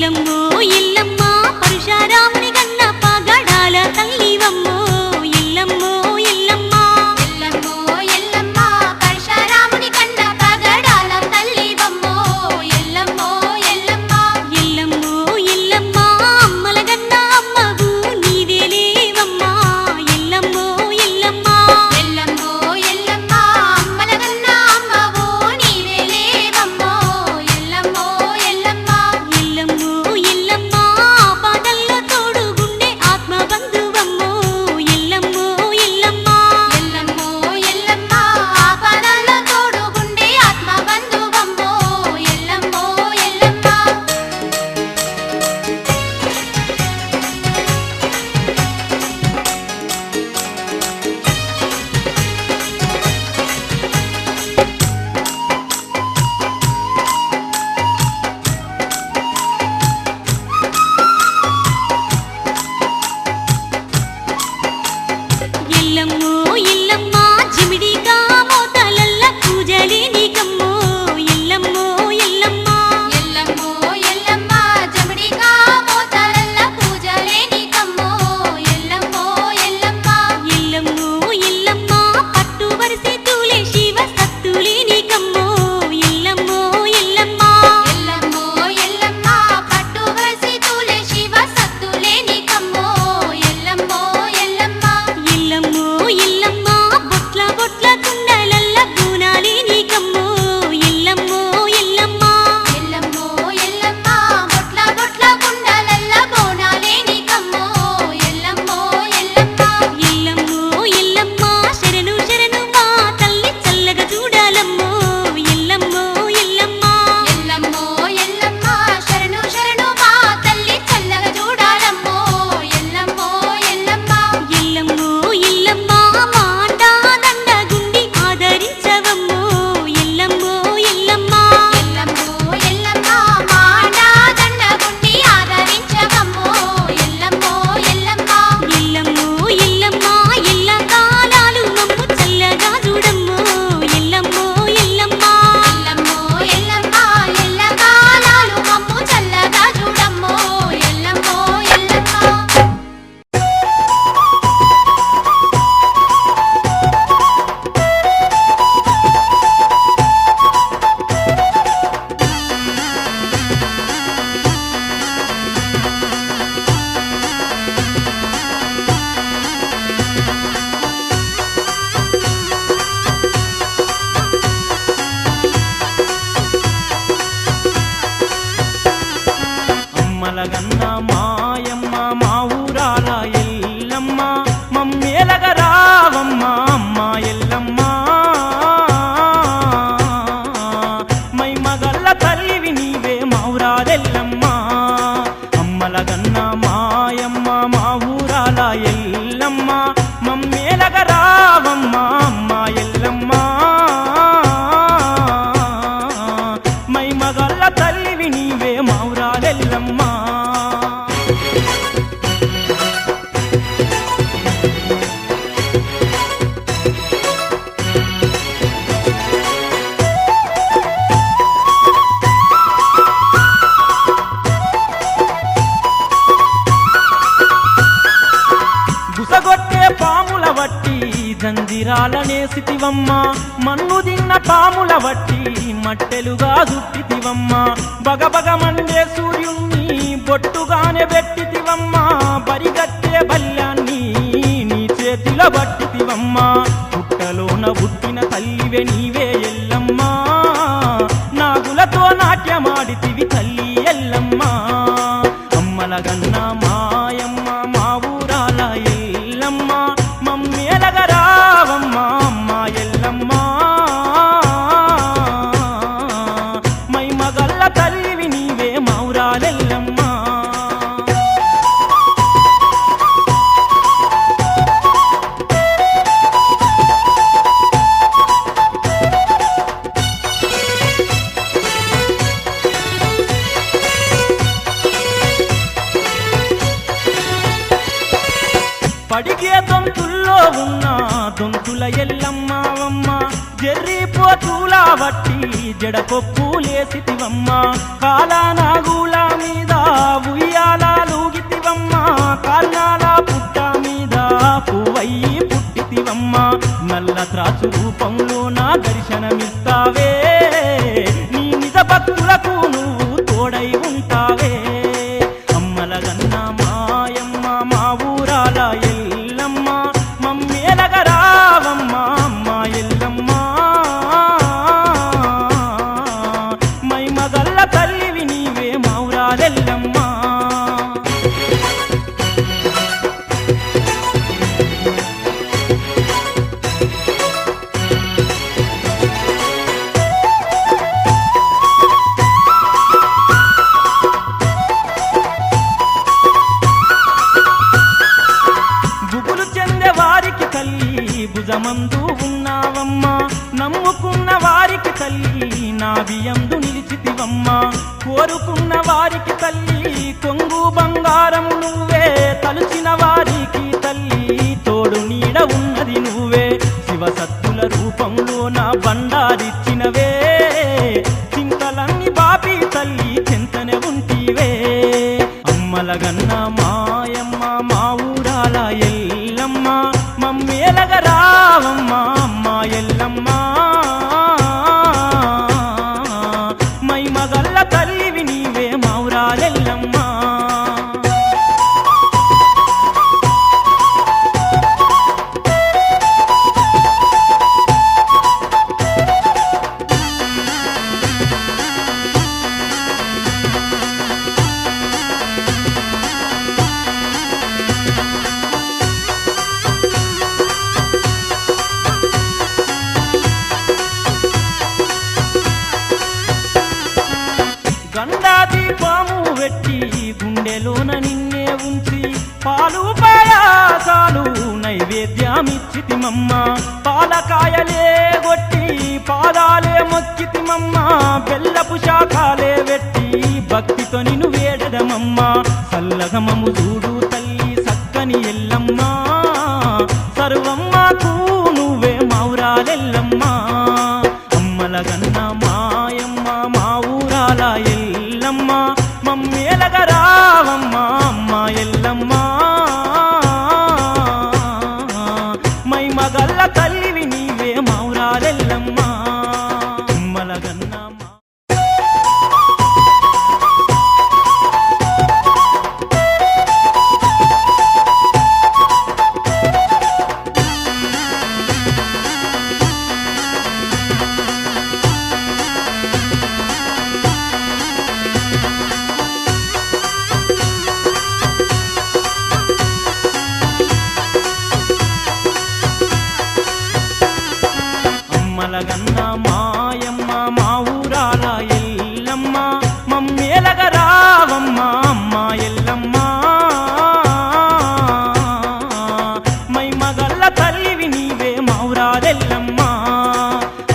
ఎల్లమ్మో ఎల్లమ్మ పరశురాముని గన్న పగడాల తల్లివమ్మో ఎల్లమ్మో ఎల్లమ్మ ఎల్లమ్మో ఎల్లమ్మ పరశురాముని గన్న పగడాల తల్లివమ్మో ఎల్లమ్మో ఎల్లమ్మ ఎల్లమ్మో ఎల్లమ్మ అమ్మల గన్న అమ్మవు నీవేలేవమ్మా ఎల్లమ్మో ఎల్లమ్మ ఎల్లమ్మో ఎల్లమ్మ అమ్మల గన్న అమ్మవో నీవేలేవమ్మో ఎల్లమ్మో ఎల్లమ్మ ఎల్లమ్మో ఎల్లమ్మ పాదల్లో తోడుగుండే ఆత్మ బంధువమ్మో ఎల్లమ్మో ఎల్లమ్మ ఎల్లమ్మో ఎల్లమ్మ ఆపదల్లో తోడుగుండే ఆత్మ బంధువమ్మో ఎల్లమ్మో ఎల్లమ్మ ఎల్లమ్మో ఎల్లమ్మ జిమిడిగా మోతలల్ల పూజలే నీకమ్మో ఎల్లమ్మో ఎల్లమ్మ ఎల్లమ్మో ఎల్లమ్మ జమడిగా మోతలల్ల పూజలే నీకమ్మో ఎల్లమ్మో ఎల్లమ్మ ఎల్లమ్మో ఎల్లమ్మ పట్టు వరిసే తూలే శివ సత్తులే నీకమ్మో ఎల్లమ్మో ఎల్లమ్మ ఎల్లమ్మో ఎల్లమ్మ పట్టు వరసి తూలే శివ సత్తులే నీకమ్మో ఎల్లమ్మో ఎల్లమ్మ ఎల్లమ్మో ఎల్లమ్మ బొట్ల బొట్ల కుండలల్ల బూనాలే నీకమ్మో ఎల్లమ్మో ఎల్లమ్మ ఎల్లమ్మో ఎల్లమ్మ బొట్ల బొట్ల కుండలల్ల బోనాలే నీకమ్మో ఎల్లమ్మో ఎల్లమ్మ ఎల్లమ్మో ఎల్లమ్మ శరణు శరణు మా తల్లి చల్లగా చూడాలమ్మో ఎల్లమ్మో ఎల్లమ్మ ఎల్లమ్మో ఎల్లమ్మ శరణు శరణు మా తల్లి చల్లగా చూడాలమ్మో ఎల్లమ్మో ఎల్లమ్మ ఎల్లమ్మో ఎల్లమ్మ మా అండా దండగుండి ఆదరించవమ్మో ఎల్లమ్మో ఎల్లమ్మ ఎల్లమ్మో ఎల్లమ్మ మాండా దండగుండి ఆదరించవమ్మో ఎల్లమ్మో ఎల్లమ్మ ఎల్లమ్మో ఎల్లమ్మ ఎల్ల కాలాలు మమ్ము చల్లగా చూడమ్మో ఎల్లమ్మో ఎల్లమ్మ ఎల్లమ్మో ఎల్లమ్మ ఎల్లకాలాలు మమ్ము చల్లగా చూడమ్మో ఎల్లమ్మో ఎల్లమ్మ అమ్మలగన్న మాయమ్మ మా ఊరాల ఎల్లమ్మ మమ్మేలగ రావమ్మ అమ్మ ఎల్లమ్మ మై మగల్ల తల్లివి నీవే మా ఊరాలెల్లమ్మ అమ్మలగన్న మాయమ్మ మా ఊరాల ఎల్లమ్మ మమ్మేలగ రావమ్మ అమ్మ ఎల్లమ్మ మై మగల్ల తల్లివి నీవే మా ఊరాలెల్లమ్మ గుసగొట్టే పాముల వట్టి జంజిరాలనేసితివమ్మ మన్ను దిన్న పాముల వట్టి మట్టెలుగా చుట్టితివమ్మ బగబగ మండే సూర్యుణ్ణి బొట్టుగానే పెట్టితివమ్మ బరిగట్టే బల్యాన్ని నీ చేతిలో పట్టితివమ్మ పుట్టలోన పుట్టిన తల్లివే నీవే ఎల్లమ్మ నాగులతో నాట్యమాడితివి తల్లి ఎల్లమ్మ అమ్మలగన్న మాయమ్మ మా ఊరాల ఎల్లమ్మ మమ్మేలగ రావమ్మ అమ్మ ఎల్లమ్మ మై మగల్ల తల్లివి నీవే మా ఊరాలెల్లమ్మ పడిగే దొంతుల్లో ఉన్న దొంతుల ఎల్లమ్మవమ్మ జర్రి పోతులా బట్టి జడకొప్పులేసితివమ్మ కాలానాగుల మీద ఉయ్యాలూగితివమ్మ కాల్నాల పుట్ట మీద పువ్వయ్యి పుట్టితివమ్మ నల్ల త్రాసు రూపంలో నా దర్శనమిస్తావే నీ నిజ భక్తులకు నువ్వు తోడై ఉంటావే అమ్మల గన్న మాయమ్మ మా ఊరాల ఎల్లమ్మ మమ్మేలగరావమ్మ అమ్మ ఎల్లమ్మ మై మగల్ల తల్లివి నీవే మా ఊరాలెల్లమ్మ గుబులు చెందే వారికి తల్లి భుజమందు ఉన్నావమ్మ నమ్ముకున్న వారికి తల్లి నా బియందు నిలిచితివమ్మ కోరుకున్న వారికి తల్లి కొంగు బంగారము నువ్వే తలుచిన వారికి తల్లి తోడు నీడ ఉన్నది నువ్వే శివసత్తుల రూపంలో నా బండారిచ్చినవే చింతలన్నీ బాపి తల్లి చింతనే ఉంటివే అమ్మలగన్న మాయమ్మ మా ఊరాల ఎల్లమ్మ మమ్మేలగరావమ్మ అమ్మ ఎల్లమ్మ మై మగల్ల తల్లివి నీవే మా ఊరాలెల్లమ్మ గండాది పాము వెట్టి గుండెలోన నిన్నే ఉంచి పాలు పాయాసాలు నైవేద్యమిచ్చితిమమ్మ పాలకాయలే గొట్టి పాదాలే మొక్కితిమమ్మ బెల్లపు శాఖాలే వెట్టి భక్తితో నిన్ను వేడదమమ్మ సల్లగమము చూడు తల్లి సక్కని ఎల్లమ్మ సర్వమ్మకు నువ్వే మౌరాలెల్లమ్మ అమ్మలగన్న మాయమ్మ మా ఊరాల ఎల్లమ్మ మమ్మేలగరావమ్మ అమ్మ ఎల్లమ్మ మై మగల్ల తల్లివి నీవే మా ఊరాలెల్లమ్మ అమ్మలగన్న అమ్మలగన్న మాయమ్మ మా ఊరాల ఎల్లమ్మ మమ్మేలగరావమ్మ అమ్మ ఎల్లమ్మ మై మగల్ల తల్లివి నీవే మా ఊరాలెల్లమ్మ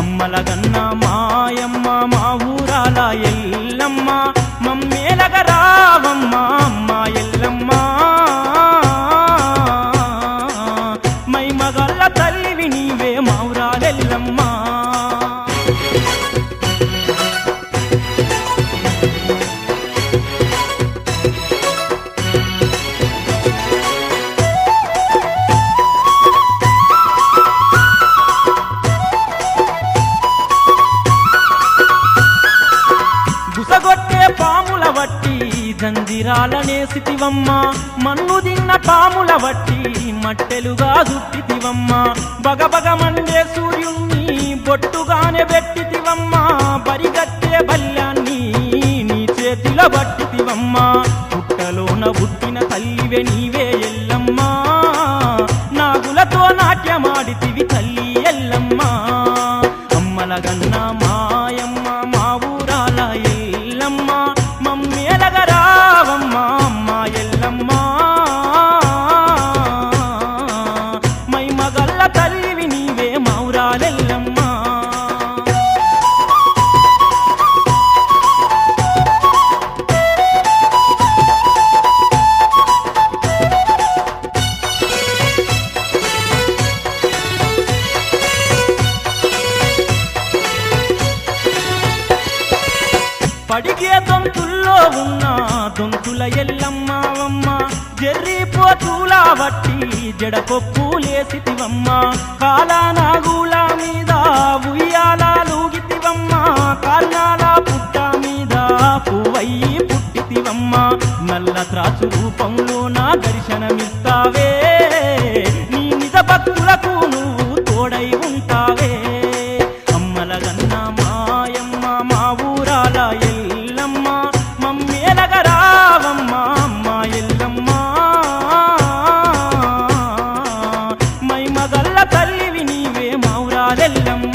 అమ్మలగన్న మాయమ్మ మా ఊరాల ఎల్లమ్మ మమ్మేలగరావమ్మ అమ్మ ఎల్లమ్మ మై మగల్ల తల్లివి నీవే మా ఊరాలెల్లమ్మ గుసగొట్టే పాముల వట్టి జంజిరాలనేసితివమ్మ మన్ను దిన్న పాముల వట్టి మట్టెలుగా చుట్టితివమ్మ బగబగ మండే సూర్యుణ్ణి బొట్టుగానే పెట్టితివమ్మ బరిగట్టే బల్యాన్ని నీ చేతిలో బట్టితివమ్మ పుట్టలోన పుట్టిన తల్లివే నీవే ఎల్లమ్మ నాగులతో నాట్యమాడితివి తల్లి ఎల్లమ్మ అమ్మలగన్న మాయమ్మ మా ఊరాల ఎల్లమ్మ మమ్మేలగరావమ్మ అమ్మ ఎల్లమ్మ మై మగల్ల తల్లివి నీవే మా ఊరాలెల్లమ్మ పలికే దొంతుల్లో ఉన్న దొంతుల ఎల్లమ్మవమ్మ జర్రిపోతులా బట్టి జడకొప్పులేసితివమ్మ కాలానాగుల మీద ఉయ్యాలూగితివమ్మ కాల్నాల పుట్ట మీద పువ్వయ్యి పుట్టితివమ్మ నల్ల త్రాసు రూపంలో నా దర్శనమిస్తావే నీ నిజ భక్తులకు నువ్వు తోడై ఉంటావే అమ్మలగన్న మాయమ్మ మా ఊరాల ఎల్లమ్మ మమ్మేలగరావమ్మ అమ్మ ఎల్లమ్మ మైమగల్ల తల్లివి నీవే మా ఊరాలెల్లమ్మ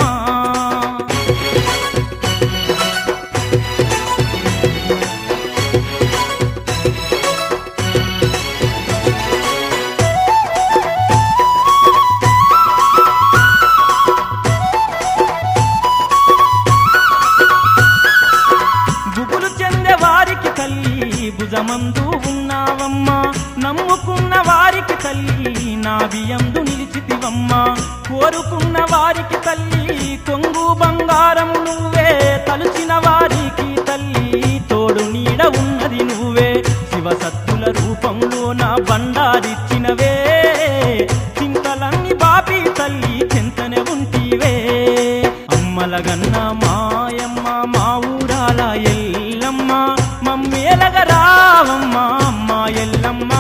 బుగులు చెందే వారికి తల్లి భుజమందు ఉన్నావమ్మ నమ్ముకున్న వారికి తల్లి నా బియందు నిలిచితివమ్మ కోరుకున్న వారికి తల్లి కొంగు బంగారము నువ్వే తలుచిన వారికి తల్లి తోడు నీడ ఉన్నది నువ్వే శివసత్తుల రూపంలో నా బండారిచ్చినవే చింతలన్నీ బాపి తల్లి చింతనే ఉంటివే అమ్మలగన్న మాయమ్మ మా ఊరాల ఎల్లమ్మ మమ్మేలగరావమ్మ అమ్మ ఎల్లమ్మ